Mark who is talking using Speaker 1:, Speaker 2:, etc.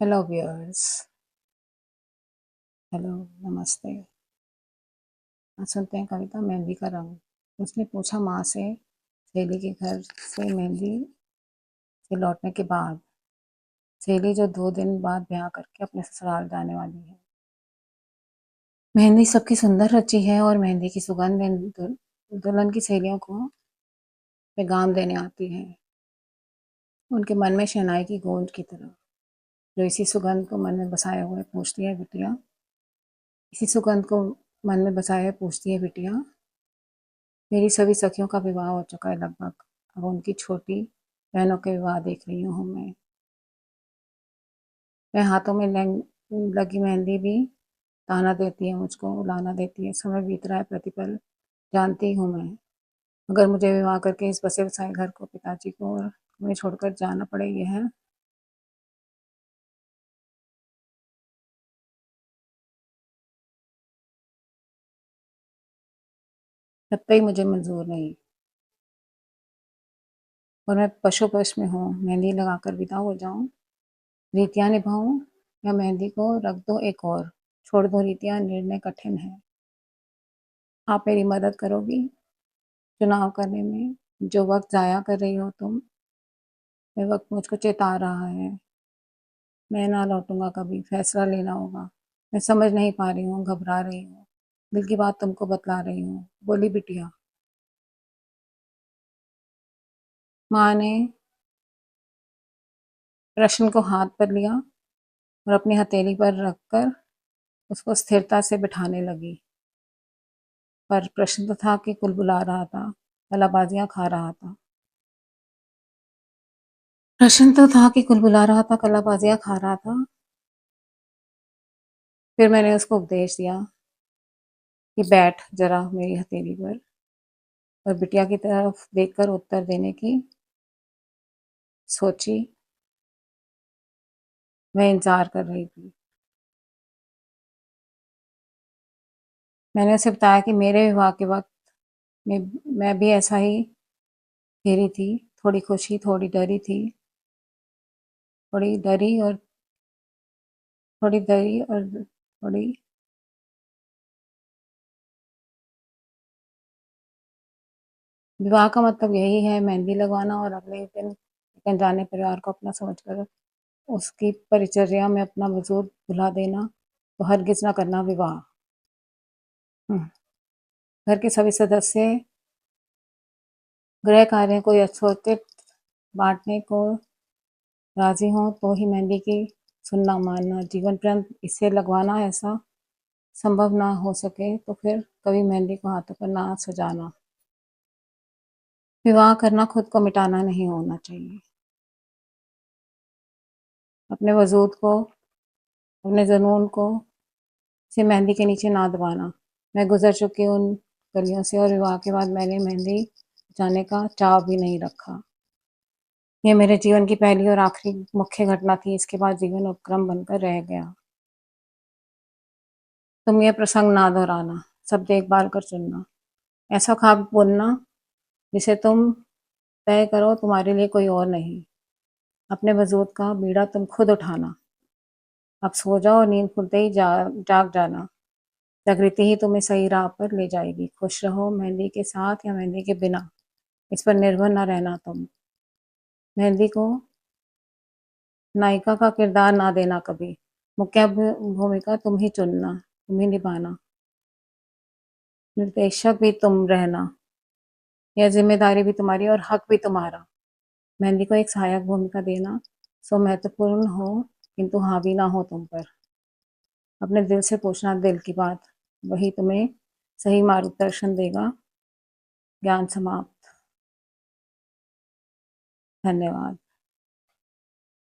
Speaker 1: Hello viewers. Hello, नमस्ते। आज सुनते हैं कविता मेहंदी का रंग। उसने पूछा माँ से सहेली के घर से मेहंदी से लौटने के बाद, सहेली जो 2 दिन बाद ब्याह करके अपने ससुराल जाने वाली है। मेहंदी सबकी सुंदर रची है और मेहंदी की सुगंध दुल्हन की सहेलियों को पैगाम देने आती है, उनके मन में शहनाई की गूंज की तरह, जो इसी सुगंध को मन में बसाए हुए पूछती है बिटिया। इसी सुगंध को मन में बसाए हुए पूछती है बिटिया। मेरी सभी सखियों का विवाह हो चुका है लगभग। अब उनकी छोटी बहनों के विवाह देख रही हूँ मैं। वह हाथों में लगी मेहंदी भी ताना देती है, मुझको उलाना देती है। समय बीत रहा है प्रतिपल, जानती हूँ मैं। अगर मुझे विवाह करके इस बसे बसाए घर को, पिताजी को और तुम्हें छोड़कर जाना पड़े, ये है तब तक मुझे मंजूर नहीं। और मैं पशु में हूँ, मेहंदी लगाकर विदा हो जाऊँ, रीतियाँ निभाऊँ, या मेहंदी को रख दो एक और, छोड़ दो रीतियाँ, निर्णय कठिन है। आप मेरी मदद करोगी चुनाव करने में? जो वक्त जाया कर रही हो तुम, वह वक्त मुझको चेता रहा है। मैं ना लौटूंगा कभी, फैसला लेना होगा। मैं समझ नहीं पा रही हूँ, घबरा रही हूँ, दिल की बात तुमको बतला रही हूँ, बोली बिटिया। माँ ने प्रश्न को हाथ पर लिया और अपनी हथेली पर रखकर उसको स्थिरता से बिठाने लगी। पर प्रश्न तो था कि कुलबुला रहा था, कलाबाजियां खा रहा था। प्रश्न तो था कि कुलबुला रहा था, कलाबाजियां खा रहा था। फिर मैंने उसको उपदेश दिया कि बैठ जरा मेरी हथेली पर, और बिटिया की तरफ देखकर उत्तर देने की सोची। मैं इंतजार कर रही थी। मैंने उसे बताया कि मेरे विवाह के वक्त में मैं भी ऐसा ही घेरी थी, थोड़ी खुशी, थोड़ी डरी थी, थोड़ी डरी और थोड़ी डरी और थोड़ी। विवाह का मतलब यही है, मेहंदी लगवाना और अगले ही दिन एक अनजाने परिवार को अपना समझकर उसकी परिचर्या में अपना वजूद भुला देना। तो हरगिज ना करना विवाह। घर के सभी सदस्य गृह कार्य को यथोचित बांटने को राजी हों तो ही मेहंदी की सुनना मानना, जीवन पर्यंत इसे लगवाना ऐसा संभव ना हो सके तो फिर कभी मेहंदी को हाथों पर ना सजाना। विवाह करना खुद को मिटाना नहीं होना चाहिए। अपने वजूद को, अपने जुनून को से मेहंदी के नीचे ना दबाना। मैं गुजर चुकी उन गलियों से, और विवाह के बाद मैंने मेहंदी जाने का चाव भी नहीं रखा। यह मेरे जीवन की पहली और आखिरी मुख्य घटना थी। इसके बाद जीवन उपक्रम बनकर रह गया। तुम ये प्रसंग ना दोहराना, सब देखभाल कर चुनना। ऐसा ख्वाब बुनना जिसे तुम तय करो तुम्हारे लिए कोई और नहीं। अपने वजूद का बीड़ा तुम खुद उठाना। अब सो जाओ और नींद खुलते ही जाग जाना। प्रकृति ही तुम्हें सही राह पर ले जाएगी। खुश रहो, मेहंदी के साथ या मेहंदी के बिना, इस पर निर्भर न रहना तुम। मेहंदी को नायिका का किरदार ना देना कभी। मुख्य भूमिका तुम ही चुनना, तुम ही निभाना। निर्देशक भी तुम रहना। यह जिम्मेदारी भी तुम्हारी और हक भी तुम्हारा। मेहंदी को एक सहायक भूमिका देना सो महत्वपूर्ण हो, किंतु हावी ना हो तुम पर। अपने दिल से पूछना दिल की बात, वही तुम्हें सही मार्गदर्शन देगा। ज्ञान समाप्त। धन्यवाद।